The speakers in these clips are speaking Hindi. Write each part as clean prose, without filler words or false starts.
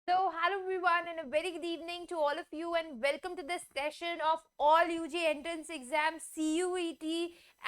So, hello everyone, and a very good evening to all of you, and welcome to this session of all UG entrance exams, CUET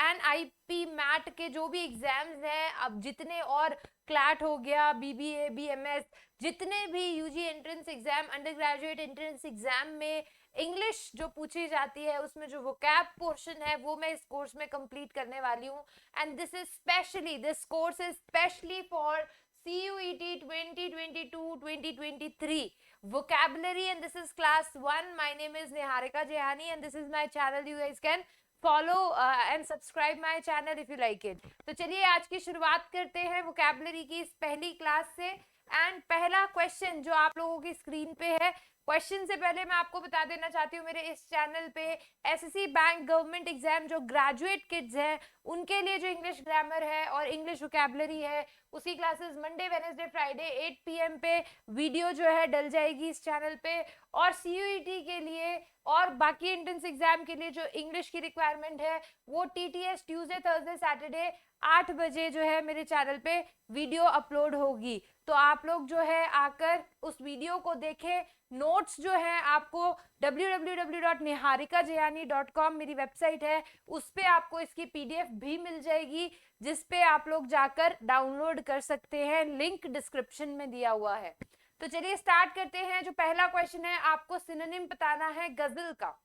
and IP MAT के जो भी एग्जाम्स हैं, अब जितने और क्लैट हो गया, BBA, BMS, जितने भी UG entrance exam, under graduate entrance exam में इंग्लिश जो पूछी जाती है, उसमें जो वोकैब पोर्शन है वो मैं इस कोर्स में कंप्लीट करने वाली हूँ. And this course is specially for CUET 2022-2023 vocabulary, and this is class 1. My name is Niharika Jehani and this is my channel. You guys can follow and subscribe my channel if you like it. तो चलिए आज की शुरुआत करते हैं vocabulary की इस पहली क्लास से. एंड पहला क्वेश्चन जो आप लोगों की स्क्रीन पे है, क्वेश्चन से पहले मैं आपको बता देना चाहती हूँ मेरे इस चैनल पे एसएससी बैंक गवर्नमेंट एग्जाम जो ग्रेजुएट किड्स हैं उनके लिए जो इंग्लिश ग्रामर है और इंग्लिश वोकैबुलरी है उसकी classes Monday Wednesday Friday 8 PM पे वीडियो जो है डल जाएगी इस चैनल पे. और सीयूईटी के लिए और बाकी एंट्रेंस एग्जाम के लिए जो इंग्लिश की रिक्वायरमेंट है वो टीटीएस ट्यूसडे थर्सडे सैटरडे 8 बजे जो है मेरे चैनल पे वीडियो अपलोड होगी. तो आप लोग जो है आकर उस वीडियो को देखें. नोट्स जो है आपको www.niharikajayani.com मेरी वेबसाइट है, उस पे आपको इसकी पीडीएफ भी मिल जाएगी जिस पे आप लोग जाकर डाउनलोड कर सकते हैं. लिंक डिस्क्रिप्शन में दिया हुआ है. तो चलिए स्टार्ट करते हैं. जो पहला क्वेश्चन है, आपको सिनोनिम बताना है गजल का.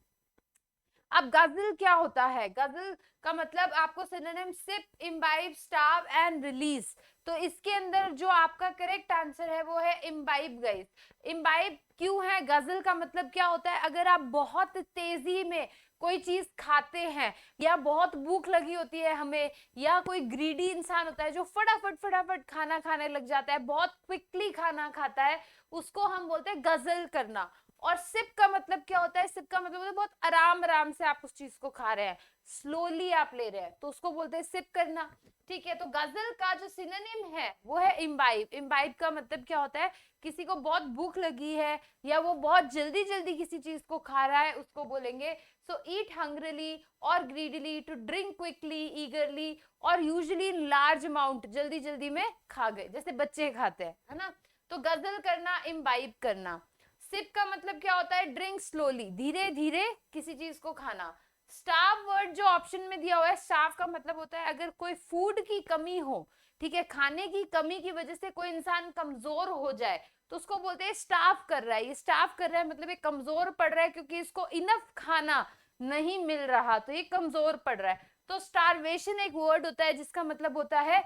अब गजल क्या होता है? गजल का मतलब आपको synonym sip, imbibe, starve and release. तो इसके अंदर जो आपका करेक्ट आंसर है वो है इम्बाइब गाइस. इम्बाइब क्यों है? गजल का मतलब क्या होता है? अगर आप बहुत तेजी में कोई चीज खाते हैं या बहुत भूख लगी होती है हमें, या कोई ग्रीडी इंसान होता है जो फटाफट खाना खाने लग जाता है, बहुत क्विकली खाना खाता है, उसको हम बोलते हैं गजल करना. और सिप का मतलब क्या होता है? सिप का मतलब होता है बहुत आराम से आप उस चीज को खा रहे हैं, स्लोली आप ले रहे हैं, तो उसको बोलते हैं सिप करना. ठीक है, तो गजल का जो सिनोनिम है वो है इम्बाइब. इम्बाइब का मतलब क्या होता है? किसी को बहुत भूख लगी है या वो बहुत जल्दी किसी चीज को खा रहा है, उसको बोलेंगे सो ईट हंग्रीली और greedily, to drink quickly, eagerly और यूजुअली इन लार्ज अमाउंट, जल्दी में खा गए जैसे बच्चे खाते हैं, है ना. तो गजल करना, इम्बाइब करना. सिप का मतलब क्या होता है? ड्रिंक स्लोली, धीरे किसी चीज को खाना. स्टार्व वर्ड जो ऑप्शन में दिया हुआ है, स्टार्व का मतलब होता है अगर कोई फूड की कमी हो, ठीक है, खाने की कमी की वजह से कोई इंसान कमजोर हो जाए तो उसको बोलते हैं स्टार्व कर रहा है. ये स्टार्व कर रहा है मतलब ये कमजोर पड़ रहा है क्योंकि इसको इनफ खाना नहीं मिल रहा, तो ये कमजोर पड़ रहा है. तो स्टारवेशन एक वर्ड होता है जिसका मतलब होता है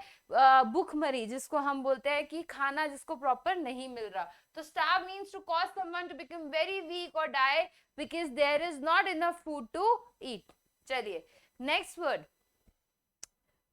भूखमरी, जिसको हम बोलते हैं कि खाना जिसको प्रॉपर नहीं मिल रहा. तो starve means to cause someone to become very weak or die because there is not enough food to eat. चलिए नेक्स्ट वर्ड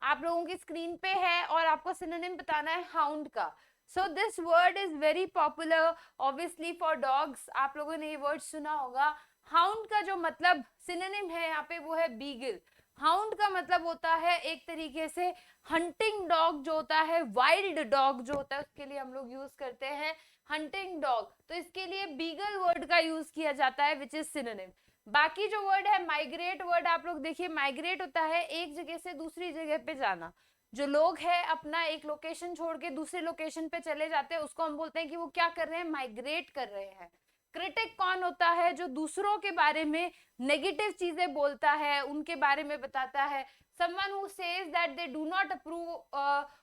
आप लोगों की स्क्रीन पे है और आपको सिनोनिम बताना है हाउंड का. So this word is very popular obviously for dogs. आप लोगों ने ये वर्ड सुना होगा. हाउंड का जो मतलब सिनोनिम है यहाँ पे वो है बीगल. हाउंड का मतलब होता है एक तरीके से हंटिंग डॉग जो होता है, वाइल्ड डॉग जो होता है, उसके लिए हम लोग यूज करते हैं हंटिंग डॉग. तो इसके लिए बीगल वर्ड का यूज किया जाता है विच इज सिनोनिम. बाकी जो वर्ड है माइग्रेट वर्ड, आप लोग देखिए माइग्रेट होता है एक जगह से दूसरी जगह पे जाना. जो लोग है अपना एक लोकेशन छोड़ के दूसरे लोकेशन पे चले जाते हैं उसको हम बोलते हैं कि वो क्या कर रहे हैं? माइग्रेट कर रहे हैं. क्रिटिक कौन होता है? जो दूसरों के बारे में नेगेटिव चीजें बोलता है, उनके बारे में बताता है. someone who says that they do not approve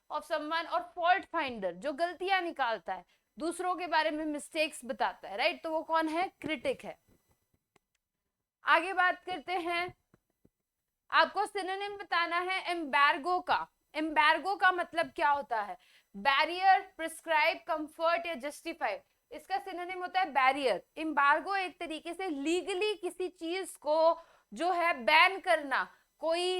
of someone. और fault finder जो गलतियां निकालता है, दूसरों के बारे में मिस्टेक्स बताता है, राइट. तो वो कौन है? क्रिटिक है. आगे बात करते हैं. आपको सिनोनिम बताना है एम्बार्गो का. एम्बार्गो का मतलब क्या होता है? बैरियर, प्रिस्क्राइब, कंफर्ट या जस्टिफाई. इसका सिनोनिम होता है बैरियर. एम्बार्गो एक तरीके से लीगली किसी चीज को जो है बैन करना, कोई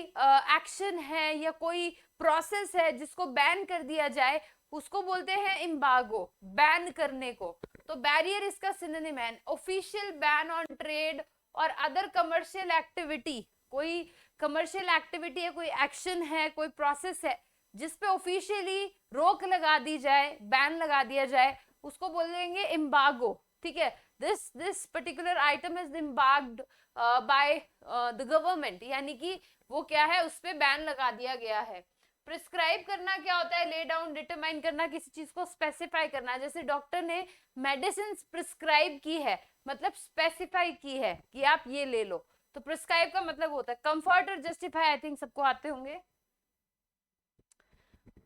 एक्शन है या कोई प्रोसेस है जिसको बैन कर दिया जाए, उसको बोलते हैं एम्बार्गो, बैन करने को. तो बैरियर इसका सिनोनिम है. ऑफिशियल बैन ऑन ट्रेड और अदर कमर्शियल एक्टिविटी. कोई कमर्शियल एक्टिविटी है, कोई एक्शन है, कोई प्रोसेस है जिसपे ऑफिशियली रोक लगा दी जाए, बैन लगा दिया जाए, उसको बोलेंगे एम्बार्गो. ठीक है, this particular item is embargoed by the government, यानी कि वो क्या है, उस पे बैन लगा दिया गया है. प्रिस्क्राइब करना क्या होता है? ले डाउन, डिटरमाइन करना, किसी चीज को स्पेसिफाई करना। जैसे डॉक्टर ने मेडिसिन प्रिस्क्राइब की है, मतलब स्पेसिफाई की है कि आप ये ले लो। तो प्रिस्क्राइब का मतलब होता है कंफर्ट और जस्टिफाई, आई थिंक सबको आते होंगे।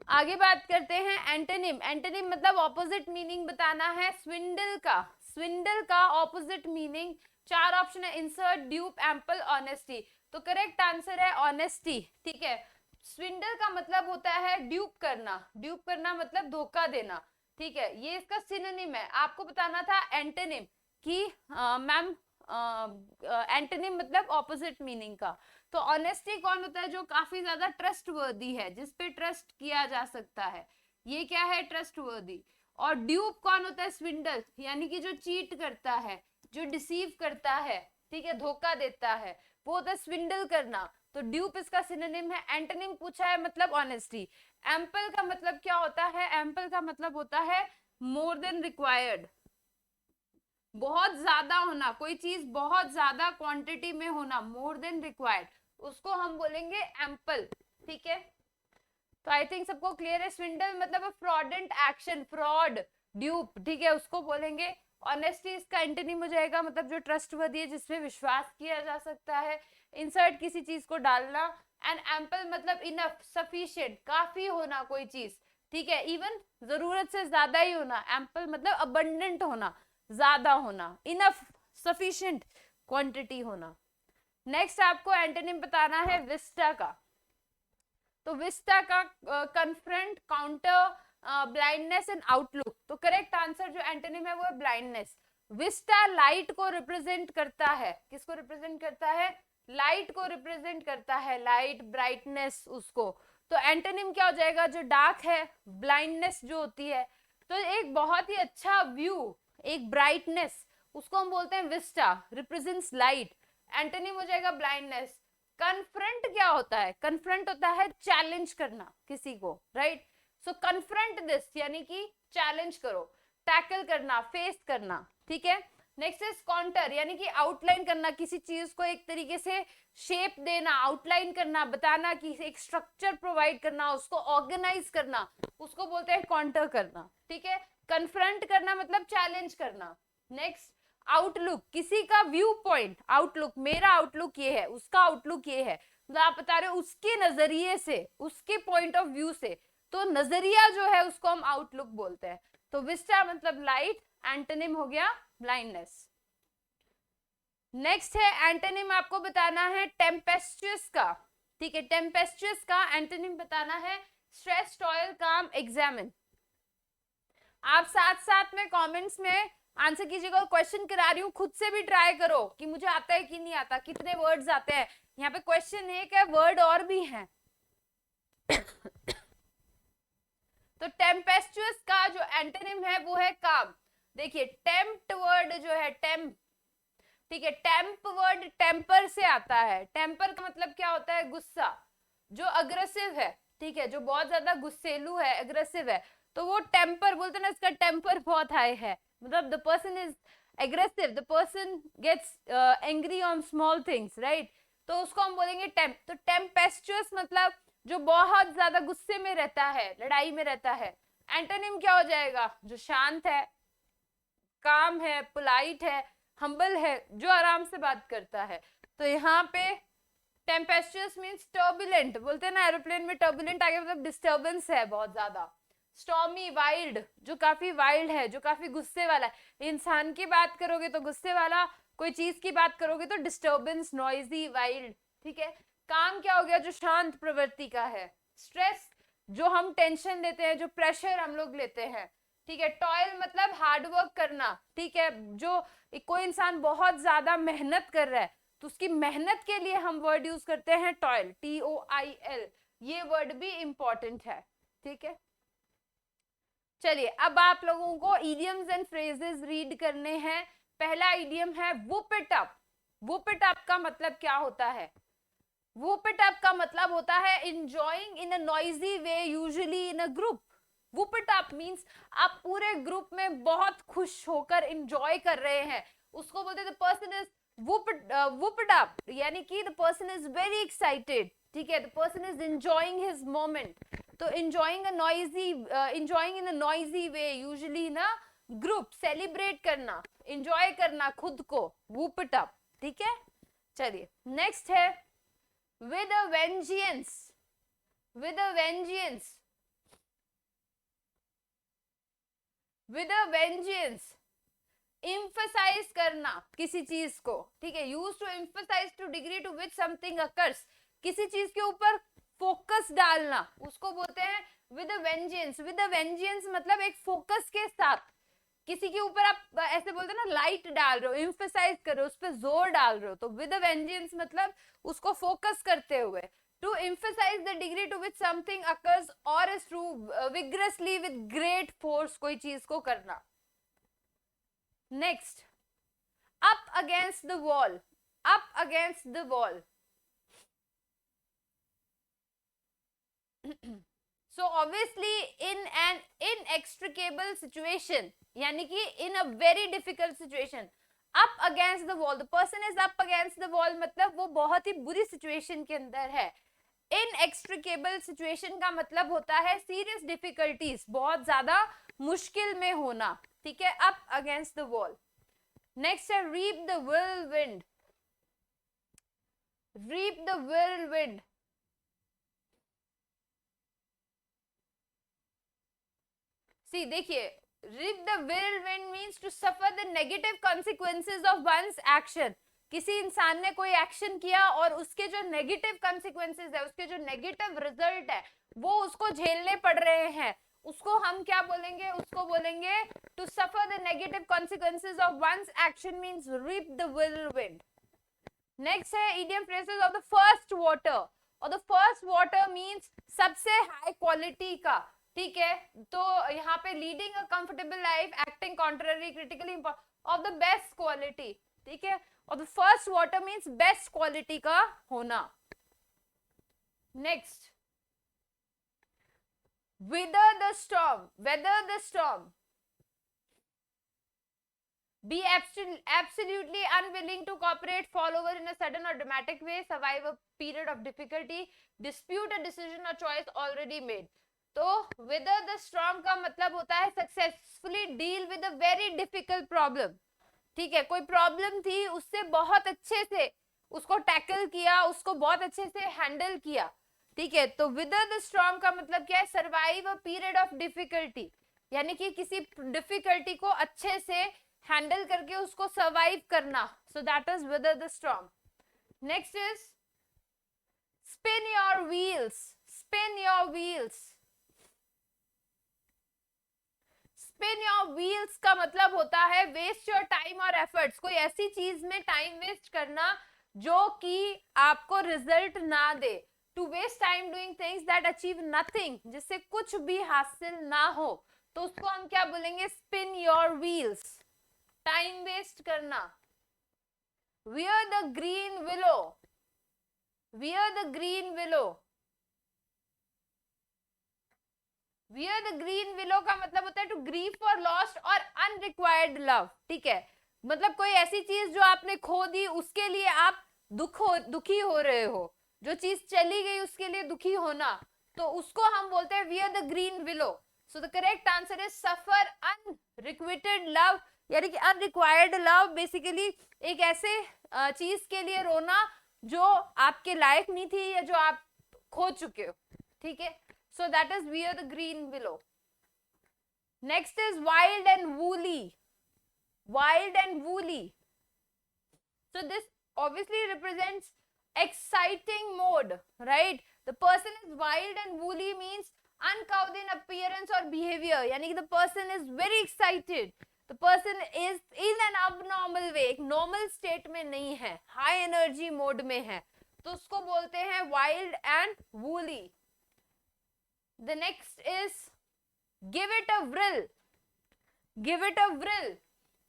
आगे बात करते हैं एंटोनिम। एंटोनिम मतलब ऑपोजिट मीनिंग बताना है। स्विंडल का, स्विंडल का ऑपोजिट मीनिंग, 4 ऑप्शन है, इंसर्ट, ड्यूप, एम्पल, ऑनेस्टी। तो करेक्ट आंसर है ऑनेस्टी, ठीक है। स्विंडल का मतलब होता है ड्यूप करना, ड्यूप करना मतलब धोखा देना, ठीक है। ये इसका सिनोनिम है। आपको बताना था एंटोनिम कि मैम एंटोनिम मतलब ऑपोजिट मीनिंग का। तो ऑनेस्टी कौन होता है? जो काफी ज्यादा ट्रस्ट वर्दी है, जिसपे ट्रस्ट किया जा सकता है, ये क्या है? ट्रस्ट वर्दी। और ड्यूप कौन होता है? स्विंडल, यानी कि जो चीट करता है, जो डिसीव करता है, ठीक है, धोखा देता है, वो होता है स्विंडल करना। तो ड्यूप इसका सिनोनिम है। एंटोनिम पूछा है मतलब ऑनेस्टी। एम्पल का मतलब क्या होता है? एम्पल का मतलब होता है मोर देन रिक्वायर्ड, बहुत ज्यादा होना, कोई चीज बहुत ज्यादा क्वांटिटी में होना, मोर देन रिक्वायर्ड, उसको हम बोलेंगे एम्पल, ठीक है। तो आई थिंक सबको क्लियर है। स्विंडल मतलब फ्रॉडेंट एक्शन, फ्रॉड, ड्यूप, ठीक है, उसको बोलेंगे। ऑनेस्टी इसका एंटोनिम हो जाएगा, मतलब जो ट्रस्टवर्दी है, जिसमें विश्वास किया जा सकता है। इंसर्ट किसी चीज को डालना। एंड एम्पल मतलब इनफ, सफिशिएंट, काफी होना कोई चीज, ठीक है, इवन जरूरत से ज्यादा ही होना। एम्पल मतलब अबंडेंट होना, ज्यादा होना, इनफ, सफिशिएंट क्वांटिटी होना। नेक्स्ट आपको एंटोनिम बताना है विस्टा का। तो विस्टा का confront, counter, blindness and outlook. तो करेक्ट आंसर जो एंटोनिम है वो है ब्लाइंडनेस। विस्टा लाइट को रिप्रेजेंट करता है, किसको रिप्रेजेंट करता है? लाइट को रिप्रेजेंट करता है, लाइट, ब्राइटनेस उसको। तो एंटोनिम क्या हो जाएगा? जो डार्क है, ब्लाइंडनेस जो होती है, तो एक बहुत ही अच्छा व्यू, एक ब्राइटनेस, उसको हम बोलते हैं विस्टा, रिप्रेजेंट्स लाइट। एंटोनिम हो जाएगा ब्लाइंडनेस। कन्फ्रंट क्या होता है? कन्फ्रंट होता है चैलेंज करना किसी को, राइट। सो कन्फ्रंट दिस यानी कि चैलेंज करो, टैकल करना, फेस करना, ठीक है। नेक्स्ट इज काउंटर, यानी कि आउटलाइन करना, किसी चीज को एक तरीके से शेप देना, आउटलाइन करना, बताना, कि एक स्ट्रक्चर प्रोवाइड करना, उसको ऑर्गेनाइज करना, उसको बोलते हैं काउंटर करना, ठीक है। कन्फ्रंट करना मतलब चैलेंज करना। नेक्स्ट आउटलुक, किसी का व्यू पॉइंट, आउटलुक, मेरा आउटलुक ये है, उसका आउटलुक ये है, मतलब आप बता रहे हो उसके नजरिए से, उसके पॉइंट ऑफ व्यू से, तो नजरिया जो है उसको हम आउटलुक बोलते हैं। तो विस्टा मतलब लाइट, एंटोनिम हो गया ब्लाइंडनेस। नेक्स्ट है एंटोनिम आपको बताना है टेम्पेस्चुअस का, ठीक है। टेम्पेस्चुअस का एंटोनिम बताना है स्ट्रेस, टॉयल, काम, एग्जामिन। आप साथ साथ में कमेंट्स में आंसर कीजिएगा। क्वेश्चन करा रही हूँ, खुद से भी ट्राई करो कि मुझे आता है कि नहीं आता, कितने वर्ड्स आते हैं। यहाँ पे क्वेश्चन है क्या, वर्ड और भी हैं। तो टेम्पेस्चुअस का जो एंटोनिम है वो है काम। देखिए टेम्प्ट वर्ड जो है, टेम्प, ठीक है, टेम्प वर्ड टेम्पर से आता है। टेम्पर का मतलब क्या होता है? गुस्सा, जो अग्रेसिव है, ठीक है, जो बहुत ज्यादा गुस्सेलू है, अग्रेसिव है, तो वो टेम्पर बोलते हैं ना, इसका टेम्पर बहुत हाई है, मतलब the person is aggressive, the person gets angry on small things, right. तो उसको हम बोलेंगे टेम्प। तो टेम्पेस्चुअस मतलब जो बहुत ज्यादा गुस्से में रहता है, लड़ाई में रहता है। एंटोनिम क्या हो जाएगा? जो शांत है, काम है, पोलाइट है, हम्बल है, जो आराम से बात करता है। तो यहाँ पे टेम्पेस्चुअस मींस टर्बुलेंट, बोलते हैं ना एरोप्लेन में टर्बुलेंट आगे मतलब डिस्टर्बेंस है बहुत ज्यादा। स्टॉर्मी, वाइल्ड, जो काफी वाइल्ड है, जो काफी गुस्से वाला है। इंसान की बात करोगे तो गुस्से वाला, कोई चीज की बात करोगे तो डिस्टर्बेंस, नॉइजी, वाइल्ड, ठीक है। काम क्या हो गया? जो शांत प्रवृत्ति का है। स्ट्रेस, जो हम टेंशन लेते हैं, जो प्रेशर हम लोग लेते हैं, ठीक है। टॉयल मतलब हार्डवर्क करना, ठीक है, जो कोई इंसान बहुत ज्यादा मेहनत कर रहा है तो उसकी मेहनत के लिए हम वर्ड यूज करते हैं टॉयल, TOIL। ये वर्ड भी इंपॉर्टेंट है, ठीक है। चलिए अब आप लोगों को इडियम्स एंड फ्रेजेस रीड करने हैं। पहला इडियम है whoop it up. Whoop it up का मतलब क्या होता है? वुप इट अप का मतलब होता है enjoying in a noisy way, usually in a group। वुप it up means आप पूरे ग्रुप में बहुत खुश होकर एंजॉय कर रहे हैं, उसको बोलते हैं the person is whooped up, यानी कि the person is very excited, ठीक है, the person is enjoying his moment. तो enjoying in a noisy way, usually ना ग्रुप सेलिब्रेट करना, एंजॉय करना खुद को, वूप इट अप. ठीक है, चलिए नेक्स्ट है with a vengeance. With a vengeance, with a vengeance, emphasize करना किसी चीज को. ठीक है, use to emphasize to degree to which something occurs. किसी चीज के ऊपर फोकस डालना, उसको बोलते हैं with a vengeance. with a vengeance मतलब एक फोकस के साथ किसी के ऊपर आप ऐसे बोलते हैं ना, लाइट डाल रहे हो, emphasize कर रहे हो, उस पर जोर डाल रहे हो. तो with a vengeance मतलब उसको फोकस करते हुए. To emphasize the degree to which something occurs or is true vigorously with great force, कोई चीज को करना. Next, up against the wall. Up against the wall. So obviously in an inextricable situation, यानी कि in a very difficult situation. Up against the wall, the person is up against the wall मतलब वो बहुत ही बुरी situation के अंदर है. Inextricable situation का मतलब होता है serious difficulties, बहुत ज्यादा मुश्किल में होना. ठीक है, up against the wall. Next है reap the whirlwind. Reap the whirlwind. See, देखिए, reap the whirlwind means to suffer the negative consequences of one's action. किसी इंसान ने कोई एक्शन किया और उसके जो नेगेटिव कॉन्सिक्वेंसेस है, उसके जो नेगेटिव रिजल्ट है, वो उसको झेलने पड़ रहे हैं, उसको हम क्या बोलेंगे? उसको बोलेंगे to suffer the negative consequences of one's action means reap the whirlwind. Next है idiom phrases of the first water. और द फर्स्ट वाटर मींस सबसे हाई क्वालिटी का. ठीक है, तो यहाँ पे leading a comfortable life, acting contrary, critically of the best quality. ठीक है, और the first water means best quality का होना. Next, weather the storm. Weather the storm. Be absolutely unwilling to cooperate, fall over in a sudden or dramatic way, survive a period of difficulty, dispute a decision or choice already made. तो weather the storm का मतलब होता है successfully deal with a very difficult problem. ठीक है, कोई प्रॉब्लम थी, उससे बहुत अच्छे से उसको टैकल किया, उसको बहुत अच्छे से हैंडल किया. ठीक है, तो weather the storm का मतलब क्या है? Survive a period of difficulty, यानी कि किसी डिफिकल्टी को अच्छे से हैंडल करके उसको सर्वाइव करना. So that is weather the storm. Next is spin your wheels. Spin your wheels. Spin your wheels का मतलब होता है वेस्ट योर टाइम और एफर्ट्स. कोई ऐसी चीज में टाइम वेस्ट करना जो कि आपको रिजल्ट ना दे. To waste time doing things that achieve nothing, जिससे कुछ भी हासिल ना हो, तो उसको हम क्या बोलेंगे? Spin your wheels, time waste करना. Wear the green willow. Wear the green willow. Wear the green willow का मतलब होता है टू ग्रीव फॉर लॉस्ट और अनरिक्वायर्ड लव. ठीक है, मतलब कोई ऐसी चीज जो आपने खो दी, उसके लिए आप दुखी हो रहे हो. जो चीज चली गई उसके लिए दुखी होना, तो उसको हम बोलते हैं wear the green willow. So the correct answer is suffer unrequited love, यानी कि अनरिक्वायर्ड लव बेसिकली एक ऐसे चीज के लिए रोना जो आपके लायक नहीं थी या जो आप खो चुके हो. ठीक है, so that is wear the green willow. Next is wild and woolly. Wild and woolly. So this obviously represents exciting mode, right? The person is wild and woolly means uncouth in appearance or behavior, यानी कि the person is very excited. The person is in an abnormal way, एक normal state में नहीं है, high energy mode में है, तो उसको बोलते हैं wild and woolly. The next is give it a whirl. Give it a whirl.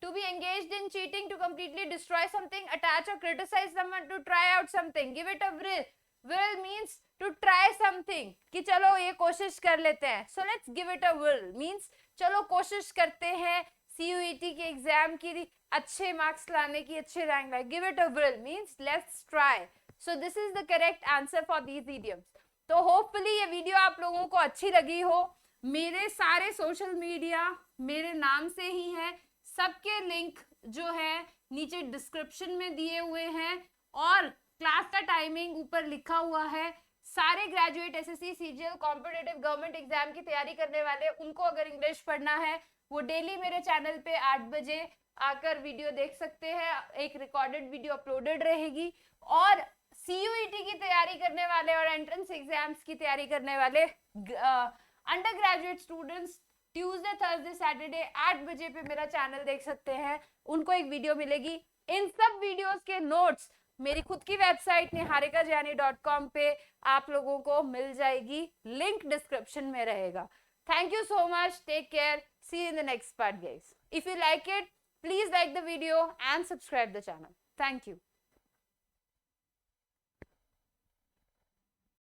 To be engaged in cheating, to completely destroy something, attach or criticize someone, to try out something. Give it a whirl. Whirl means to try something. कि चलो ये कोशिश कर लेते हैं. So let's give it a whirl. Means चलो कोशिश करते हैं CUET के एग्जाम की अच्छे मार्क्स लाने की, अच्छे रैंक लाने. Give it a whirl means let's try. So this is the correct answer for these idioms. तो होपफुली ये वीडियो आप लोगों को अच्छी लगी हो। मेरे सारे सोशल मीडिया मेरे नाम से ही है, सबके लिंक जो है नीचे डिस्क्रिप्शन में दिए हुए हैं और क्लास का टाइमिंग ऊपर लिखा हुआ है। सारे graduate SSC CGL competitive government exam की तैयारी करने वाले, उनको अगर इंग्लिश पढ़ना है वो डेली मेरे चैनल पे 8 बजे आकर वीडियो देख सकते हैं। एक रिकॉर्डेड वीडियो अपलोडेड रहेगी। और सीयूईटी की तैयारी करने वाले और एंट्रेंस एग्जाम्स की तैयारी करने वाले under graduate students Tuesday Thursday Saturday 8 बजे पे मेरा चैनल देख सकते हैं, उनको एक वीडियो मिलेगी। इन सब वीडियोस के नोट्स मेरी खुद की वेबसाइट niharikajiani.com पे आप लोगों को मिल जाएगी, लिंक डिस्क्रिप्शन में रहेगा। Thank you so much, take care, see you in the next part guys. If you like it, please like the video and subscribe the channel. Thank you.